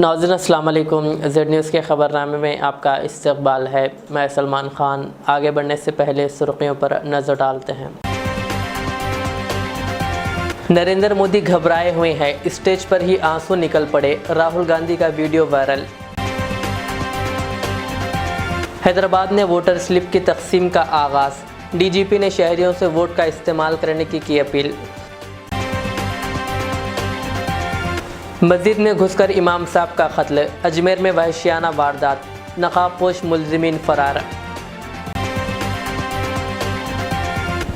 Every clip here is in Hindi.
नाज़रीन अस्सलाम वालेकुम। ज़ेड न्यूज़ के ख़बरनामे में आपका इस्तक़बाल है। मैं सलमान ख़ान। आगे बढ़ने से पहले सुर्ख़ियों पर नज़र डालते हैं। नरेंद्र मोदी घबराए हुए हैं, स्टेज पर ही आंसू निकल पड़े। राहुल गांधी का वीडियो वायरल। हैदराबाद में वोटर स्लिप की तकसीम का आगाज़। डीजीपी ने शहरियों से वोट का इस्तेमाल करने की अपील। मस्जिद में घुसकर इमाम साहब का कत्ल। अजमेर में वहशियाना वारदात। नकाबपोश मुलजिमीन फरार।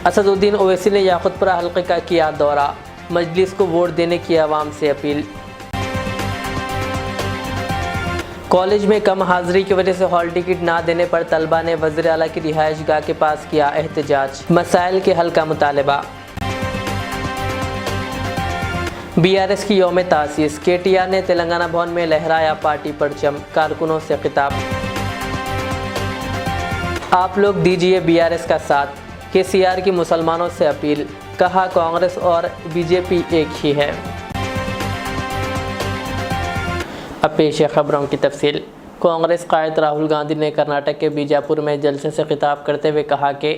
असदुद्दीन ओवैसी ने याकूतपुरा हल्के का किया दौरा। मजलिस को वोट देने की आवाम से अपील। कॉलेज में कम हाजिरी की वजह से हॉल टिकट ना देने पर तलबा ने वज़ीर आला की रिहाइशगाह के पास किया एहतजाज। मसाइल के हल का मुतालबा। बीआरएस की यौम तासीस। केटीआर ने तेलंगाना भवन में लहराया पार्टी परचम। कारकुनों से खिताब। आप लोग दीजिए बीआरएस का साथ। केसीआर की मुसलमानों से अपील। कहा कांग्रेस और बीजेपी एक ही है। अब पेश है खबरों की तफसील। कांग्रेस कायद राहुल गांधी ने कर्नाटक के बीजापुर में जलसे से खिताब करते हुए कहा कि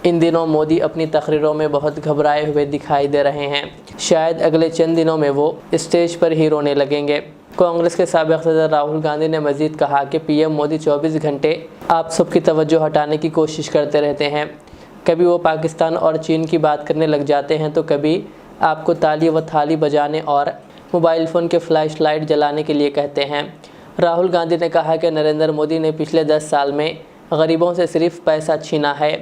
इन दिनों मोदी अपनी तकरीरों में बहुत घबराए हुए दिखाई दे रहे हैं। शायद अगले चंद दिनों में वो स्टेज पर ही रोने लगेंगे। कांग्रेस के साबिक़ सदर राहुल गांधी ने मज़ीद कहा कि पीएम मोदी 24 घंटे आप सबकी तवज्जो हटाने की कोशिश करते रहते हैं। कभी वो पाकिस्तान और चीन की बात करने लग जाते हैं तो कभी आपको ताली व थाली बजाने और मोबाइल फ़ोन के फ्लैश लाइट जलाने के लिए कहते हैं। राहुल गांधी ने कहा कि नरेंद्र मोदी ने पिछले 10 साल में गरीबों से सिर्फ पैसा छीना है।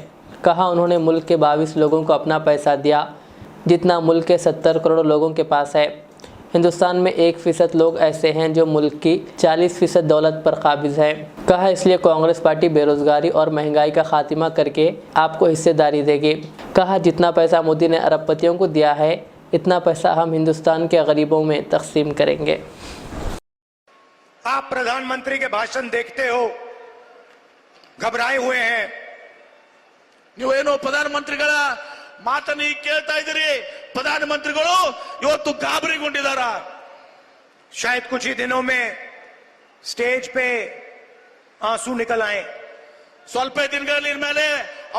कहा उन्होंने मुल्क के 22 लोगों को अपना पैसा दिया जितना मुल्क के 70 करोड़ लोगों के पास है। हिंदुस्तान में 1% लोग ऐसे हैं जो मुल्क की 40% दौलत पर काबिज़ है। कहा इसलिए कांग्रेस पार्टी बेरोज़गारी और महंगाई का खात्मा करके आपको हिस्सेदारी देगी। कहा जितना पैसा मोदी ने अरबपतियों को दिया है इतना पैसा हम हिंदुस्तान के गरीबों में तकसीम करेंगे। आप प्रधानमंत्री के भाषण देखते हो, घबराए हुए हैं। ನೀವೇನು ಪ್ರಧಾನಮಂತ್ರಿಗಳ ಮಾತನ್ನು ಕೇಳ್ತಾ ಇದ್ದೀರಿ, ಪ್ರಧಾನಮಂತ್ರಿಗಳು ಇವತ್ತು ಗಾಬರಿಗೊಂಡಿದ್ದಾರ। शायद कुछ ही दिनों में स्टेज पे आंसू निकल आए। ಸ್ವಲ್ಪ ದಿನಗಳ ಮೇಲೆ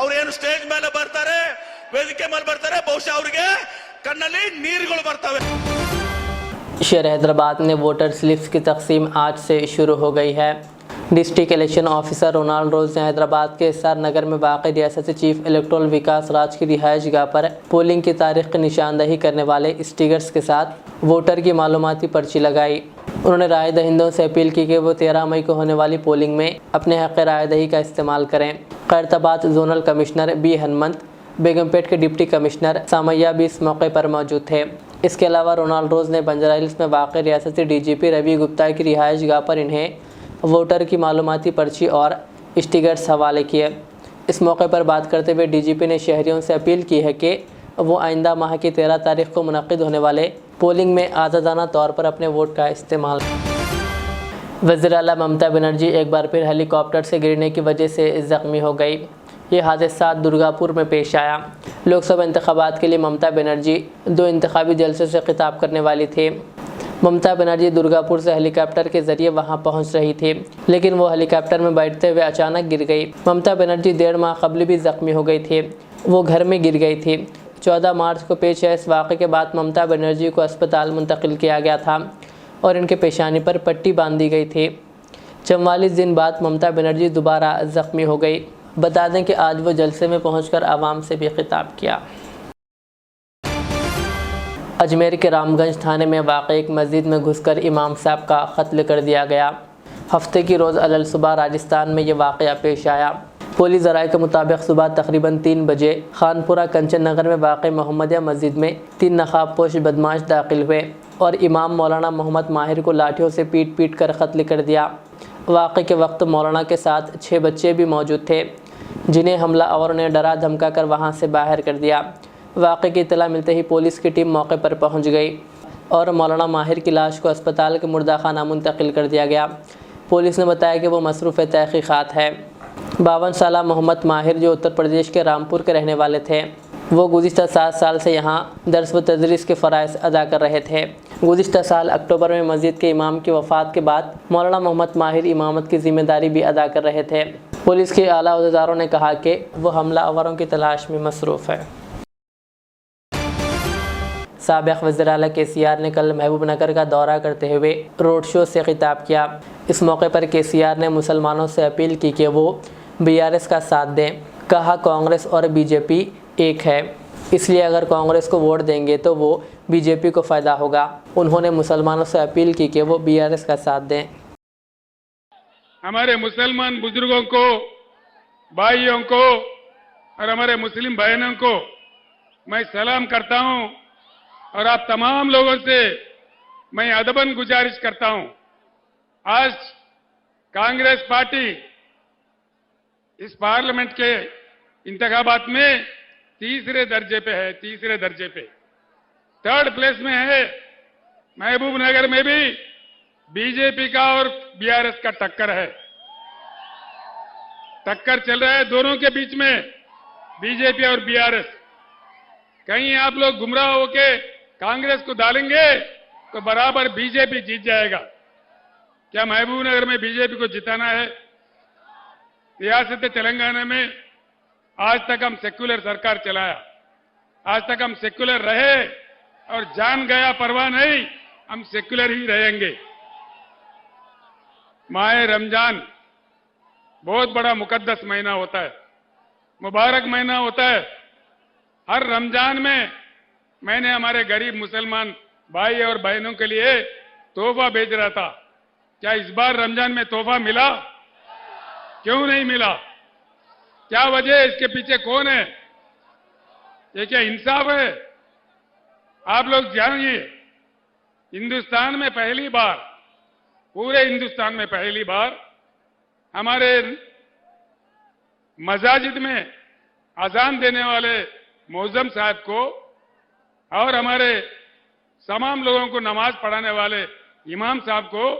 ಅವ್ರು ಏನು ಸ್ಟೇಜ್ ಮೇಲೆ ಬರ್ತಾರೆ, ವೇದಿಕೆ ಮೇಲೆ ಬರ್ತಾರೆ, ಬಹುಶಃ ಅವರಿಗೆ ಕಣ್ಣಲ್ಲಿ ನೀರುಗಳು ಬರ್ತವೆ। शहर हैदराबाद में वोटर स्लिप्स की तकसीम आज से शुरू हो गई है। डिस्ट्रिक्ट इलेक्शन ऑफिसर रोनाल्ड रोज ने हैदराबाद के एसआर नगर में वाक़ई रियासती चीफ इलेक्टोरल विकास राज की रिहाइशगाह पर पोलिंग की तारीख की निशानदही करने वाले स्टिकर्स के साथ वोटर की मालूमाती पर्ची लगाई। उन्होंने राय दहिंदों से अपील की कि वो 13 मई को होने वाली पोलिंग में अपने हक़ राय दही का इस्तेमाल करें। Khairatabad zonal commissioner B Hanumanth, Begumpet के डिप्टी कमिश्नर सामैया भी इस मौके पर मौजूद थे। इसके अलावा रोनाल्ड रोज ने बंजारा हिल्स में वाक़ई रियासती डीजीपी रवि गुप्ता की रिहाइशगाह पर इन्हें वोटर की मालूमाती पर्ची और स्टिकर्स हवाले किए। इस मौके पर बात करते हुए डीजीपी ने शहरियों से अपील की है कि वो आइंदा माह की 13 तारीख को मुनक़्क़िद होने वाले पोलिंग में आज़ादाना तौर पर अपने वोट का इस्तेमाल। वज़ीर आला ममता बनर्जी एक बार फिर हेलीकॉप्टर से गिरने की वजह से ज़ख्मी हो गई। ये हादसा दुर्गापुर में पेश आया। लोकसभा इंतखाबात के लिए ममता बनर्जी 2 इंतखाबी जलसे से खिताब करने वाली थी। ममता बनर्जी दुर्गापुर से हेलीकॉप्टर के ज़रिए वहां पहुंच रही थी, लेकिन वो हेलीकॉप्टर में बैठते हुए अचानक गिर गई। ममता बनर्जी 1.5 माह कबल भी ज़ख्मी हो गई थी। वो घर में गिर गई थी। 14 मार्च को पेश आए इस वाक़े के बाद ममता बनर्जी को अस्पताल मुंतकिल किया गया था और इनके पेशानी पर पट्टी बांध दी गई थी। 44 दिन बाद ममता बनर्जी दोबारा ज़ख्मी हो गई। बता दें कि आज वो जलसे में पहुँचकर आवाम से भी खिताब किया। अजमेर के रामगंज थाने में वाक़ एक मस्जिद में घुसकर इमाम साहब का कत्ल कर दिया गया। हफ्ते की रोज़ अलल सुबह राजस्थान में ये वाक़या पेश आया। पुलिस ज़राए के मुताबिक सुबह तकरीबन 3 बजे खानपुरा कंचन नगर में वाक़ मोहम्मदिया मस्जिद में 3 नकाबपोश बदमाश दाखिल हुए और इमाम मौलाना मोहम्मद माहिर को लाठियों से पीट कर कत्ल कर दिया। वाक़े के वक्त मौलाना के साथ 6 बच्चे भी मौजूद थे, जिन्हें हमलावरों ने डरा धमका कर वहाँ से बाहर कर दिया। वाक़े की इत्तला मिलते ही पुलिस की टीम मौके पर पहुंच गई और मौलाना माहिर की लाश को अस्पताल के मुर्दाखाना मुंतकिल कर दिया गया। पुलिस ने बताया कि वो मसरूफ़ तहक़ीक़ात है। 52 साला मोहम्मद माहिर जो उत्तर प्रदेश के रामपुर के रहने वाले थे, वो गुज़िश्ता 7 साल से यहाँ दर्स व तदरीस के फ़राइज़ अदा कर रहे थे। गुज़िश्ता साल अक्टूबर में मस्जिद के इमाम की वफ़ात के बाद मौलाना मोहम्मद माहिर इमामत की जिम्मेदारी भी अदा कर रहे थे। पुलिस के आला अहदेदारों ने कहा कि वो हमलावरों की तलाश में मसरूफ़ है। साबिक़ वज़ीर आला KCR ने कल महबूबनगर का दौरा करते हुए रोड शो से खिताब किया। इस मौके पर KCR ने मुसलमानों से अपील की कि वो BRS का साथ दें। कहा कांग्रेस और BJP एक है, इसलिए अगर कांग्रेस को वोट देंगे तो वो BJP को फ़ायदा होगा। उन्होंने मुसलमानों से अपील की कि वो BRS का साथ दें। हमारे मुसलमान बुजुर्गों को, भाइयों को और हमारे मुस्लिम बहनों को मैं सलाम करता हूं और आप तमाम लोगों से मैं अदबन गुजारिश करता हूं। आज कांग्रेस पार्टी इस पार्लियामेंट के इंतखाबात में तीसरे दर्जे पे है, तीसरे दर्जे पे 3rd प्लेस में है। महबूबनगर में भी BJP का और BRS का टक्कर है, टक्कर चल रहा है दोनों के बीच में, BJP और BRS। कहीं आप लोग गुमराह होके कांग्रेस को डालेंगे तो बराबर BJP जीत जाएगा। क्या महबूबनगर में BJP को जिताना है? रियासत तेलंगाना में आज तक हम सेक्युलर सरकार चलाया, आज तक हम सेक्युलर रहे और जान गया परवाह नहीं, हम सेक्युलर ही रहेंगे। माह रमजान बहुत बड़ा मुकद्दस महीना होता है, मुबारक महीना होता है। हर रमजान में मैंने हमारे गरीब मुसलमान भाई और बहनों के लिए तोहफा भेज रहा था। क्या इस बार रमजान में तोहफा मिला? क्यों नहीं मिला? क्या वजह है? इसके पीछे कौन है? ये क्या इंसाफ है? आप लोग जानिए, हिंदुस्तान में पहली बार, पूरे हिंदुस्तान में पहली बार हमारे मसाजिद में अजान देने वाले मौजम साहब को और हमारे तमाम लोगों को नमाज पढ़ाने वाले इमाम साहब को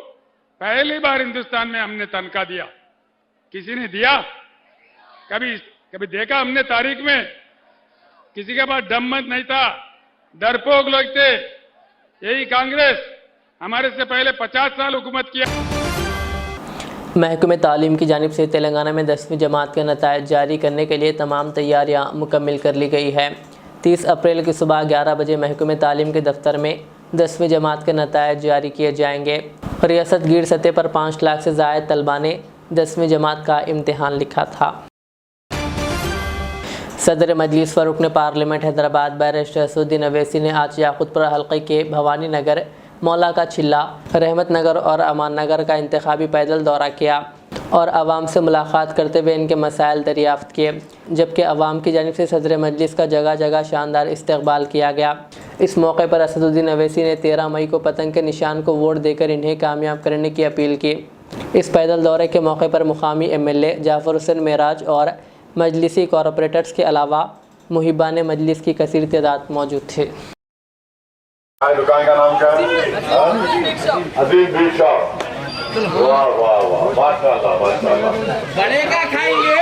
पहली बार हिंदुस्तान में हमने तनख्वाह दिया। किसी ने दिया? कभी देखा हमने तारीख में? किसी के पास दममत नहीं था, डरपोक लोग थे। यही कांग्रेस हमारे से पहले 50 साल हुकूमत किया। महकमे तालीम की जानिब से तेलंगाना में 10वीं जमात के नतायज जारी करने के लिए तमाम तैयारियां मुकम्मल कर ली गई है। 30 अप्रैल की सुबह 11 बजे महकमे तालीम के दफ्तर में 10वीं जमात के नतायज जारी किए जाएंगे। रियासत गिर सतह पर 5 लाख से ज़ायद तलबा ने 10वीं जमात का इम्तिहान लिखा था। सदर मजलिस व रुकन पार्लियामेंट हैदराबाद बैरिस्टर असदुद्दीन अवैसी ने आज याकूतपुरा हल्के के भवानी नगर, मौला का चिल्ला, रहमत नगर और अमान नगर का इंतखाबी पैदल दौरा किया और आवाम से मुलाकात करते हुए इनके मसाइल दरियाफ्त किए, जबकि आवाम की जानिब से सदर मजलिस का जगह जगह शानदार इस्तकबाल किया गया। इस मौके पर असदुद्दीन अवैसी ने 13 मई को पतंग के निशान को वोट देकर इन्हें कामयाब करने की अपील की। इस पैदल दौरे के मौके पर मुकामी MLA जाफर हुसैन मेराज और मजलिसी कॉरपोरेटर्स के अलावा मुहिबान मजलिस की कसीर तादाद मौजूद थे। दुकान का नाम क्या है? अजीम बीच शॉप। वाह वाह वाह, माशाल्लाह माशाल्लाह। बनेगा खाएंगे।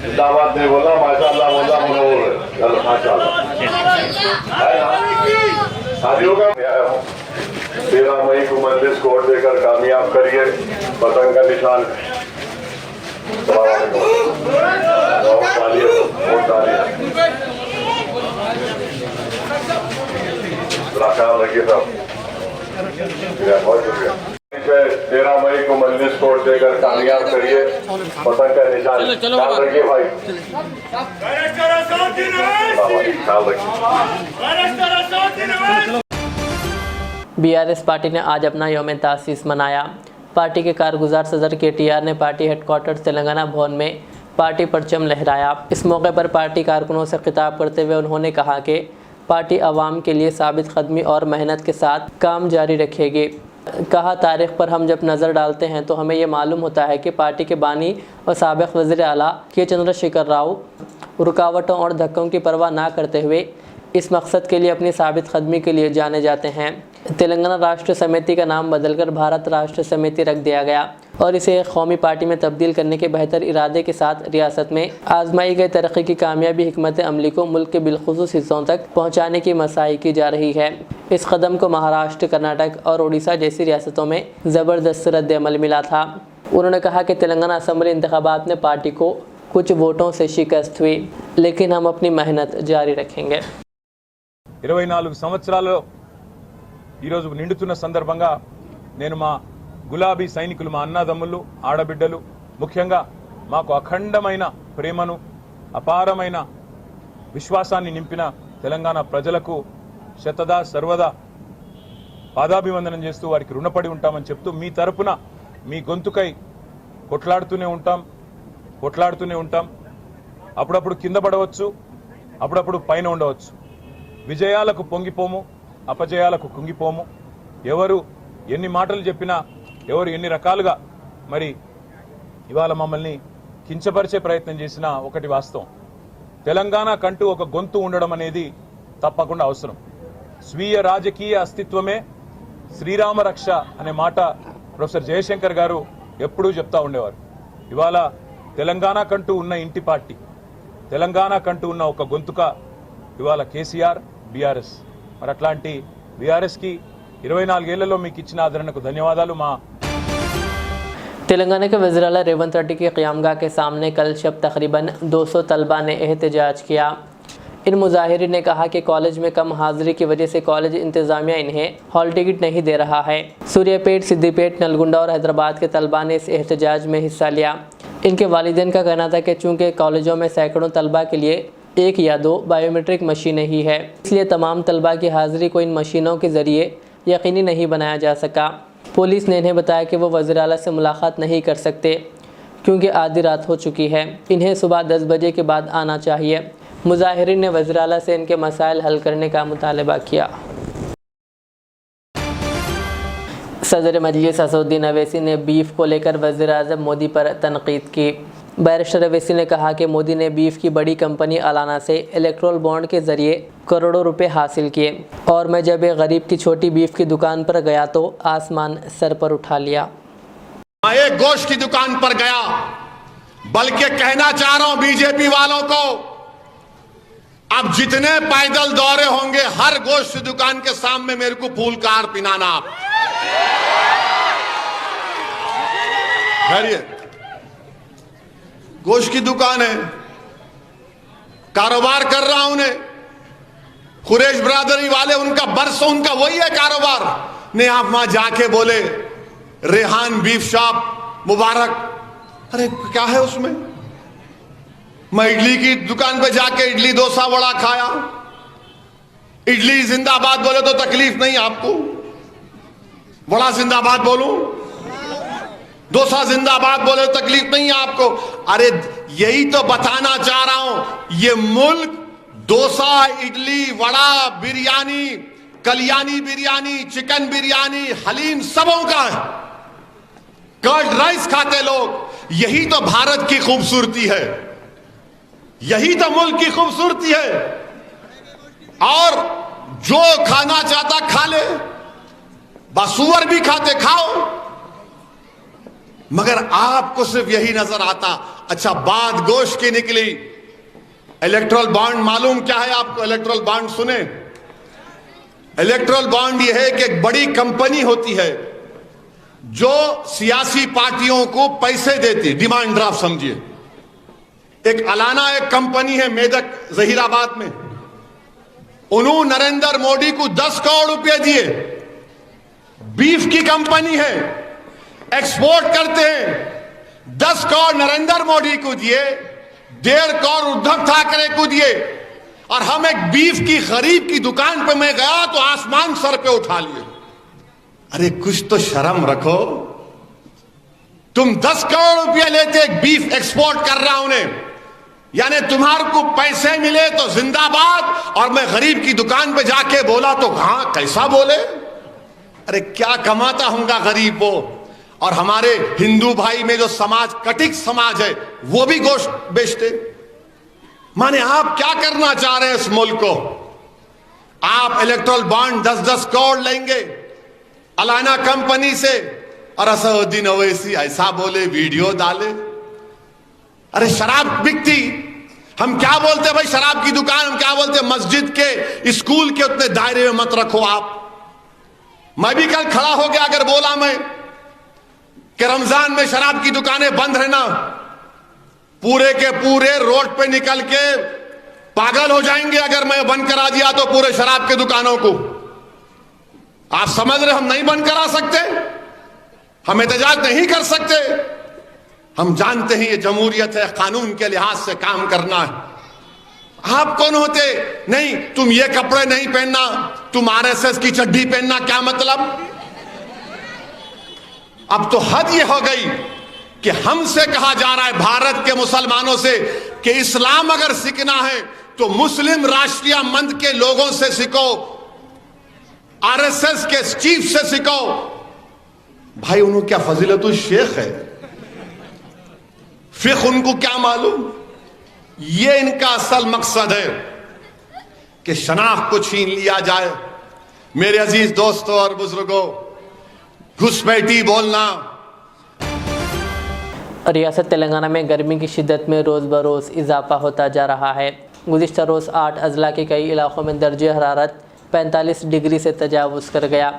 जिंदाबाद ने बोला, माशाल्लाह बोला, मनोहर, चलो माशाल्लाह। शादी होगा 13 मई को मजलिस को वोट देकर कामयाब करिए। पतंग का निशान ख्याल रखिए साहब। बहुत शुक्रिया। 13 मई को मजलिस को वोट देकर कामयाब करिए। पतंग का निशान ख्याल रखिए भाई, ख्याल रखिए। BRS पार्टी ने आज अपना यौम तासीस मनाया। पार्टी के कारगुजार सदर KTR ने पार्टी हेडक्वार्टर तेलंगाना भवन में पार्टी परचम लहराया। इस मौके पर पार्टी कारकुनों से खिताब करते हुए उन्होंने कहा कि पार्टी आवाम के लिए साबित कदमी और मेहनत के साथ काम जारी रखेगी। कहा तारीख पर हम जब नज़र डालते हैं तो हमें ये मालूम होता है कि पार्टी के बानी और साबिक़ वज़ीर आला के चंद्रशेखर राव रुकावटों और धक्कों की परवाह ना करते हुए इस मकसद के लिए अपनी साबित कदमी के लिए जाने जाते हैं। तेलंगाना राष्ट्र समिति का नाम बदलकर भारत राष्ट्र समिति रख दिया गया और इसे एक कौमी पार्टी में तब्दील करने के बेहतर इरादे के साथ रियासत में आजमाई गई तरक्की की कामयाबी हिकमत अमली को मुल्क के बिलखुसूस हिस्सों तक पहुँचाने की मसाई की जा रही है। इस कदम को महाराष्ट्र, कर्नाटक और उड़ीसा जैसी रियासतों में ज़बरदस्त रद्द-ए-अमल मिला था। उन्होंने कहा कि तेलंगाना असम्बली इंतखाबात में पार्टी को कुछ वोटों से शिकस्त हुई, लेकिन हम अपनी मेहनत जारी रखेंगे। 24 సంవత్సరాల్లో ఈరోజు నిండుతున్న సందర్భంగా నేను మా గులాబీ సైనికులు, మా అన్నదమ్ములు, ఆడబిడ్డలు, ముఖ్యంగా మాకు అఖండమైన ప్రేమను, అపారమైన విశ్వాసాన్ని నింపిన తెలంగాణ ప్రజలకు శతదా సర్వదా పాదాభివందనం చేస్తూ వారికి రుణపడి ఉంటామని చెప్తూ మీ తరపున మీ గొంతుకై కొట్లాడుతూనే ఉంటాం. అప్పుడప్పుడు కింద పడవచ్చు, అప్పుడప్పుడు పైన ఉండవచ్చు. విజయాలకు పొంగిపోము, అపజయాలకు కుంగిపోము. ఎవరు ఎన్ని మాటలు చెప్పినా, ఎవరు ఎన్ని రకాలుగా మరి ఇవాళ మమ్మల్ని కించపరిచే ప్రయత్నం చేసినా ఒకటి వాస్తవం, తెలంగాణ కంటూ ఒక గొంతు ఉండడం అనేది తప్పకుండా అవసరం. స్వీయ రాజకీయ అస్తిత్వమే శ్రీరామ రక్ష అనే మాట ప్రొఫెసర్ జయశంకర్ గారు ఎప్పుడూ చెప్తా ఉండేవారు. ఇవాళ తెలంగాణ కంటూ ఉన్న ఇంటి పార్టీ, తెలంగాణ కంటూ ఉన్న ఒక గొంతుక ఇవాళ కేసీఆర్, బీఆర్ఎస్. మరి అట్లాంటి బీఆర్ఎస్కి 24 ఏళ్లలో మీకు ఇచ్చిన ఆదరణకు ధన్యవాదాలు. మా तेलंगाना के वज़ीर आला रेवंत रेड्डी की क़यामगाह के सामने कल शब तकरीबन 200 तलबा ने एहतजाज किया। इन मुजाहिरीन ने कहा कि कॉलेज में कम हाजिरी की वजह से कॉलेज इंतज़ामिया इन्हें हॉल टिकट नहीं दे रहा है। सूर्यापेट, सिद्दीपेट, नलगुंडा और हैदराबाद के तलबा ने इस एहतजाज में हिस्सा लिया। इनके वालिदैन का कहना था कि चूँकि कॉलेजों में सैकड़ों तलबा के लिए 1 या 2 बायोमेट्रिक मशीनें ही है, इसलिए तमाम तलबा की हाज़िरी को इन मशीनों के ज़रिए यकीनी नहीं बनाया जा सका। पुलिस ने इन्हें बताया कि वो वज़ीर आला से मुलाकात नहीं कर सकते क्योंकि आधी रात हो चुकी है, इन्हें सुबह 10 बजे के बाद आना चाहिए। मुजाहिरीन ने वज़ीर आला से इनके मसाइल हल करने का मुतालबा किया। सदर मजलिस असदुद्दीन अवैसी ने बीफ को लेकर वज़ीर आज़म मोदी पर तनकीद की। बैरिस्टर अवैसी ने कहा कि मोदी ने बीफ की बड़ी कंपनी अलाना से इलेक्ट्रोल बॉन्ड के ज़रिए करोड़ों रुपए हासिल किए और मैं जब एक गरीब की छोटी बीफ की दुकान पर गया तो आसमान सर पर उठा लिया। एक गोश्त की दुकान पर गया, बल्कि कहना चाह रहा हूं बीजेपी वालों को, अब जितने पैदल दौरे होंगे हर गोश्त की दुकान के सामने मेरे को फूल का हार पिनाना। आप गोश्त की दुकान है, कारोबार कर रहा हूं ने, कुरैश ब्रादरी वाले उनका बरसों उनका वही है कारोबार ने। आप वहां जाके बोले रेहान बीफ शॉप मुबारक, अरे क्या है उसमें? मैं इडली की दुकान पे जाके इडली डोसा वड़ा खाया, इडली जिंदाबाद बोले तो तकलीफ नहीं आपको, वड़ा जिंदाबाद बोलूं, डोसा जिंदाबाद बोले तो तकलीफ नहीं है आपको। अरे यही तो बताना चाह रहा हूं, ये मुल्क डोसा, इडली, वड़ा, बिरयानी, कल्याणी बिरयानी, चिकन बिरयानी, हलीम सबों का है। कर्ड राइस खाते लोग, यही तो भारत की खूबसूरती है, यही तो मुल्क की खूबसूरती है। और जो खाना चाहता खा ले, बासुअर भी खाते खाओ, मगर आपको सिर्फ यही नजर आता। अच्छा, बात गोश्त की निकली, इलेक्ट्रोल बॉन्ड मालूम क्या है आपको? इलेक्ट्रोल बॉन्ड सुने? इलेक्ट्रोल बॉन्ड यह है कि एक बड़ी कंपनी होती है जो सियासी पार्टियों को पैसे देती, डिमांड ड्राफ्ट समझिए। एक अलाना एक कंपनी है मेदक जहीराबाद में, उन्होंने नरेंद्र मोदी को 10 करोड़ रुपए दिए। बीफ की कंपनी है, एक्सपोर्ट करते हैं, 10 करोड़ नरेंद्र मोदी को दिए, 1.5 करोड़ उद्धव ठाकरे को दिए। और हम एक बीफ की गरीब की दुकान पे मैं गया तो आसमान सर पे उठा लिए। अरे कुछ तो शर्म रखो, तुम 10 करोड़ रुपया लेते, एक बीफ एक्सपोर्ट कर रहा हूं, यानी तुम्हारे को पैसे मिले तो जिंदाबाद, और मैं गरीब की दुकान पे जाके बोला तो हाँ कैसा बोले? अरे क्या कमाता होगा गरीब वो। और हमारे हिंदू भाई में जो समाज कटिक समाज है वो भी गोश्त बेचते। माने आप क्या करना चाह रहे हैं इस मुल्क को? आप इलेक्ट्रल बॉन्ड 10-10 करोड़ लेंगे अलाना कंपनी से, और असदुद्दीन ओवैसी ऐसा बोले, वीडियो डाले। अरे शराब बिकती, हम क्या बोलते भाई, शराब की दुकान, हम क्या बोलते, मस्जिद के, स्कूल के उतने दायरे में मत रखो आप। मैं भी कल खड़ा हो गया अगर बोला मैं कि रमजान में शराब की दुकानें बंद रहना, पूरे के पूरे रोड पे निकल के पागल हो जाएंगे अगर मैं बंद करा दिया तो पूरे शराब के दुकानों को। आप समझ रहे हम नहीं बंद करा सकते, हम एहतजाज नहीं कर सकते। हम जानते हैं ये जमहूरियत है, कानून के लिहाज से काम करना है। आप कौन होते, नहीं तुम ये कपड़े नहीं पहनना, तुम आरएसएस की चड्डी पहनना, क्या मतलब। अब तो हद ये हो गई कि हमसे कहा जा रहा है, भारत के मुसलमानों से, कि इस्लाम अगर सीखना है तो मुस्लिम राष्ट्रीय मंच के लोगों से सीखो, आरएसएस के चीफ से सीखो। भाई उन्होंने क्या फजीलतुल शेख है, फिर उनको क्या मालूम। ये इनका असल मकसद है कि शनाख्त को छीन लिया जाए। मेरे अजीज दोस्तों और बुजुर्गों, घुसपैठी बोलना। रियासत तेलंगाना में गर्मी की शिद्दत में रोज़ बरोज़ इजाफा होता जा रहा है। गुज़िश्ता रोज़ 8 अजला के कई इलाकों में दर्जे हरारत 45 डिग्री से तजावुज़ कर गया।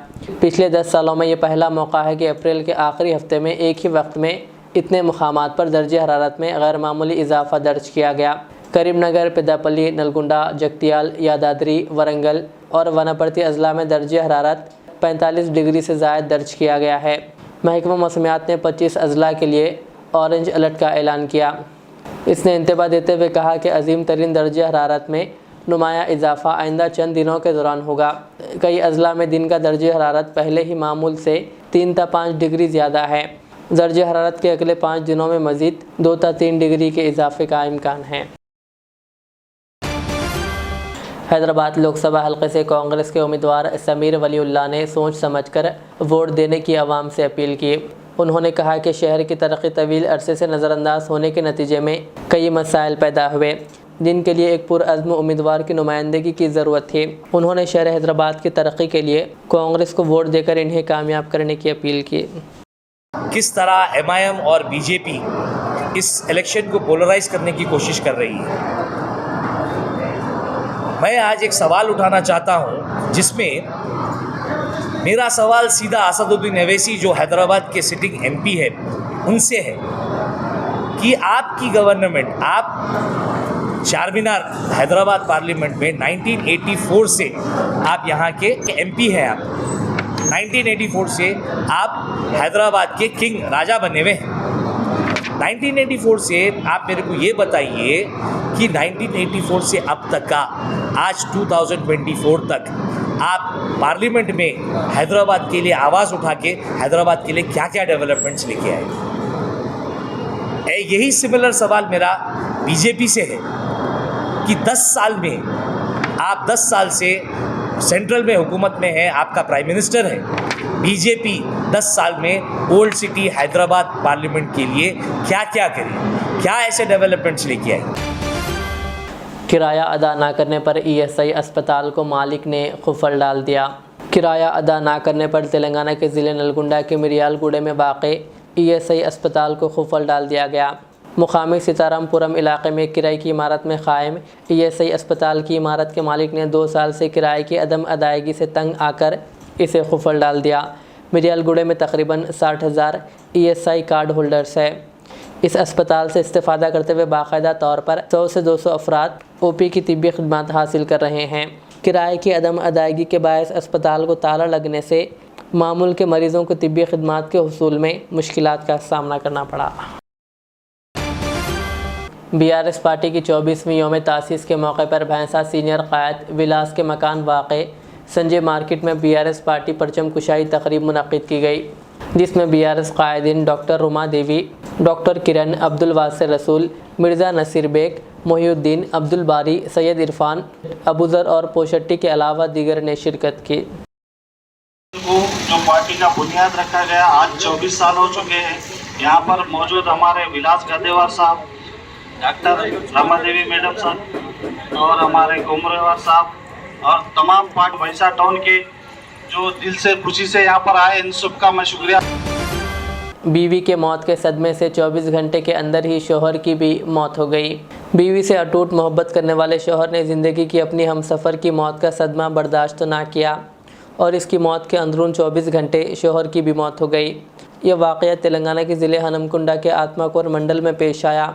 पिछले 10 सालों में ये पहला मौका है कि अप्रैल के आखिरी हफ्ते में एक ही वक्त में इतने मुकामात पर दर्जे हरारत में गैर मामूली इजाफा दर्ज किया गया। करीमनगर, पेदापल्ली, नलगुंडा, जगतियाल, यादाद्री, वरंगल और वनापर्ती अजला में दर्जे हरारत 45 डिग्री से ज़ायद दर्ज किया गया है। महकमा मौसमियात ने 25 अजला के लिए ऑरेंज अलर्ट का ऐलान किया। इसने इंतबाह देते हुए कहा कि अजीम तरीन दर्जे हरारत में नुमाया इजाफा आइंदा चंद दिनों के दौरान होगा। कई अजला में दिन का दर्जे हरारत पहले ही मामूल से 3 से 5 डिग्री ज़्यादा है। दर्जे हरारत के अगले 5 दिनों में मज़ीद 2 से 3 डिग्री के इजाफे का इम्कान है। हैदराबाद लोकसभा हल्के से कांग्रेस के उम्मीदवार समीर वलीउल्लाह ने सोच समझकर वोट देने की आवाम से अपील की। उन्होंने कहा कि शहर की तरक्की तवील अरसे से नज़रअंदाज होने के नतीजे में कई मसाइल पैदा हुए, जिनके लिए एक पुरअज़्म उम्मीदवार की नुमाइंदगी की ज़रूरत थी। उन्होंने शहर हैदराबाद की तरक्की के लिए कांग्रेस को वोट देकर इन्हें कामयाब करने की अपील की। किस तरह एमआईएम और बीजेपी इस इलेक्शन को पोलराइज करने की कोशिश कर रही है। मैं आज एक सवाल उठाना चाहता हूं, जिसमें मेरा सवाल सीधा असदुद्दीन ओवैसी जो हैदराबाद के सिटिंग एमपी है उनसे है कि आपकी गवर्नमेंट, आप चारमीनार हैदराबाद पार्लियामेंट में 1984 से आप यहाँ के एमपी हैं। आप 1984 से आप हैदराबाद के किंग राजा बने हुए हैं। 1984 से आप मेरे को ये बताइए कि 1984 से अब तक का आज 2024 तक आप पार्लियामेंट में हैदराबाद के लिए आवाज़ उठा के हैदराबाद के लिए क्या क्या डेवलपमेंट्स लेके आए। यही सिमिलर सवाल मेरा बीजेपी से है कि 10 साल में आप 10 साल से सेंट्रल में हुकूमत में है, आपका प्राइम मिनिस्टर है। बीजेपी 10 साल में ओल्ड सिटी हैदराबाद पार्लियामेंट के लिए क्या क्या करी, क्या ऐसे डेवलपमेंट्स लेके आए। किराया अदा न करने पर ईएसआई अस्पताल को मालिक ने खुफल डाल दिया। किराया अदा न करने पर तेलंगाना के ज़िले नलगुंडा के मिरियालगुड़े में वाक़े ईएसआई अस्पताल को खुफल डाल दिया गया। मुकामी सीतारामपुरम इलाके में किराए की इमारत में क़ायम ईएसआई अस्पताल की इमारत के मालिक ने 2 साल से किराए की अदम अदायगी से तंग आकर इसे खुफल डाल दिया। मिरियालगुड़े में तकरीबन 60,000 ईएसआई कार्ड होल्डर्स है। इस अस्पताल से इस्तेफ़ादा करते हुए बाकायदा तौर पर 100 से 200 अफराद ओपी की तिब्बी खिदमत हासिल कर रहे हैं। किराए की अदम अदायगी के बायस अस्पताल को ताला लगने से मामूल के मरीज़ों को तिब्बी खिदमत के हुसूल में मुश्किलात का सामना करना पड़ा। बीआरएस पार्टी की 24वीं यौम तासीस के मौके पर भैंसा सीनियर क़ायद विलास के मकान वाक़े संजय मार्केट में बीआरएस पार्टी परचम कुशाई तकरीब मुनक़्क़िद की गई, जिसमें बीआरएस क़ायदीन डॉक्टर रुमा देवी, डॉक्टर किरण, अब्दुल वासिर रसूल, मिर्ज़ा नसीर बेग, मोहिउद्दीन, अब्दुल बारी, सैयद इरफान, अबूज़र और पोशट्टी के अलावा दीगर ने शिरकत की। जो पार्टी का बुनियाद रखा गया, आज 24 साल हो चुके हैं। यहाँ पर मौजूद हमारे विलास गद्देवार साहब, डॉक्टर रमा देवी मैडम साहब और हमारे गोमरेवार साहब और तमाम पार्ट भैंसा टाउन के जो दिल से खुशी से यहाँ पर आए, इन सबका मैं शुक्रिया। बीवी के मौत के सदमे से 24 घंटे के अंदर ही शौहर की भी मौत हो गई। बीवी से अटूट मोहब्बत करने वाले शौहर ने ज़िंदगी की अपनी हमसफ़र की मौत का सदमा बर्दाश्त ना किया और इसकी मौत के अंदरून 24 घंटे शौहर की भी मौत हो गई। यह वाक़या तेलंगाना के ज़िले हनमकुंडा के आत्माकोर मंडल में पेश आया।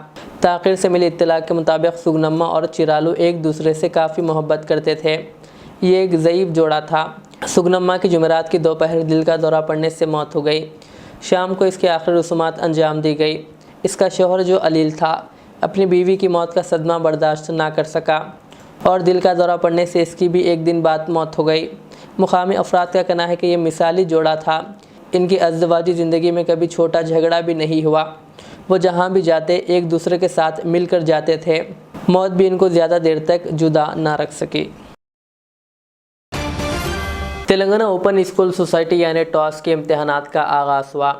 ताक़ीर से मिली इत्तला के मुताबिक सुगनम्मा और चिरालू एक दूसरे से काफ़ी मोहब्बत करते थे। ये एक ज़ईफ़ जोड़ा था। सुगनम्मा की जुमेरात की दोपहर दिल का दौरा पड़ने से मौत हो गई। शाम को इसके आखिरी रसूमात अंजाम दी गई। इसका शौहर जो अलील था अपनी बीवी की मौत का सदमा बर्दाश्त ना कर सका और दिल का दौरा पड़ने से इसकी भी एक दिन बाद मौत हो गई। मुकामी अफराद का कहना है कि यह मिसाली जोड़ा था। इनकी अज़दवाजी ज़िंदगी में कभी छोटा झगड़ा भी नहीं हुआ। वो जहाँ भी जाते एक दूसरे के साथ मिलकर जाते थे। मौत भी इनको ज़्यादा देर तक जुदा ना रख सकी। तेलंगाना ओपन स्कूल सोसाइटी यानी टॉस के इम्तहानात का आगाज़ हुआ।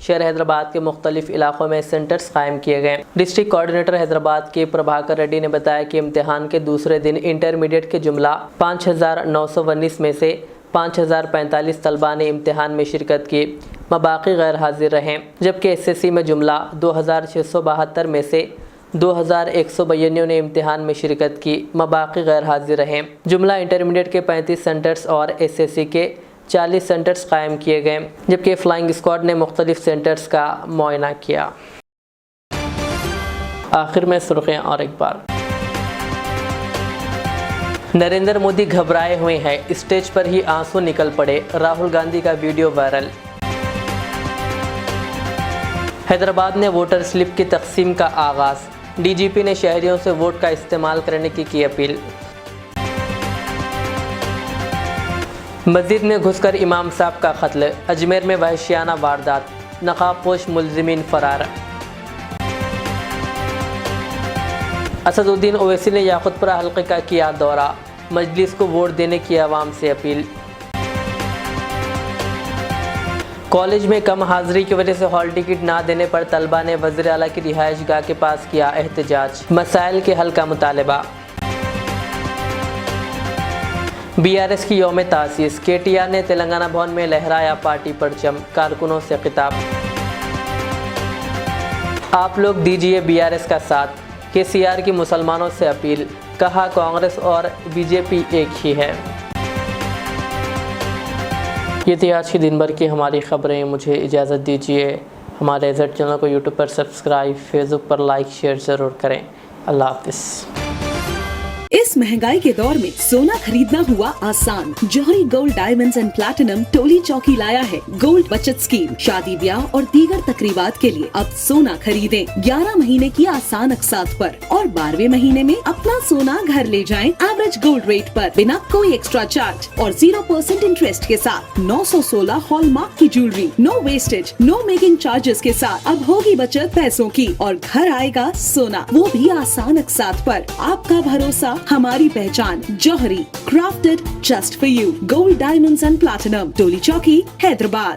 शहर हैदराबाद के मुख्तलिफ इलाकों में सेंटर्स कायम किए गए। डिस्ट्रिक्ट कोऑर्डिनेटर हैदराबाद के प्रभाकर रेड्डी ने बताया कि इम्तहान के दूसरे दिन इंटरमीडिएट के जुमला 5919 में से 5045 तलबा ने इम्तहान में शिरकत की, बाकी गैर हाजिर रहे। जबकि SSC में जुमला 2672 में से 2192 ने इम्तिहान में शिरकत की, बाकी गैर हाजिर रहे। जुमला इंटरमीडिएट के 35 सेंटर्स और SSC के 40 सेंटर्स कायम किए गए, जबकि फ्लाइंग स्क्वाड ने मुख्तलिफ सेंटर्स का मुआयना किया। आखिर में सुर्खियाँ और एक बार। नरेंद्र मोदी घबराए हुए हैं, स्टेज पर ही आंसू निकल पड़े, राहुल गांधी का वीडियो वायरल। हैदराबाद में वोटर स्लिप की तकसीम का आगाज़, DGP ने शहरियों से वोट का इस्तेमाल करने की अपील। मस्जिद में घुसकर इमाम साहब का कत्ल, अजमेर में वहशियाना वारदात, नकाबपोश मुलजिमीन फरार। असदुद्दीन ओवैसी ने याकुतपुरा हल्के का किया दौरा, मजलिस को वोट देने की आवाम से अपील। कॉलेज में कम हाजिरी की वजह से हॉल टिकट ना देने पर तलबा ने वज़ीर आला की रिहाइश गाह के पास किया एहतजाज, मसाइल के हल का मुतालबा। BRS की यौम तासीस, KTR ने तेलंगाना भवन में लहराया पार्टी परचम, कारकुनों से खिताब। आप लोग दीजिए BRS का साथ, KCR की मुसलमानों से अपील, कहा कांग्रेस और BJP एक ही है। ये थी आज की दिन भर की हमारी खबरें। मुझे इजाज़त दीजिए। हमारे Z चैनल को YouTube पर सब्सक्राइब, फेसबुक पर लाइक शेयर ज़रूर करें। अल्लाह हाफ़िज़। इस महंगाई के दौर में सोना खरीदना हुआ आसान। जौहरी gold diamonds and platinum Toli चौकी लाया है गोल्ड बचत स्कीम। शादी ब्याह और दीगर तकरीबात के लिए अब सोना खरीदें 11 महीने की आसान अक़सात पर और 12वें महीने में अपना सोना घर ले जाएं एवरेज गोल्ड रेट पर, बिना कोई एक्स्ट्रा चार्ज और 0% इंटरेस्ट के साथ। 916 हॉलमार्क की jewellery, no wastage, no making charges के साथ। अब होगी बचत पैसों की और घर आएगा सोना, वो भी आसान अक़सात पर। आपका भरोसा, हमारी पहचान। Jauhari, crafted just for you. Gold diamonds and platinum, Toli Chowki, Hyderabad.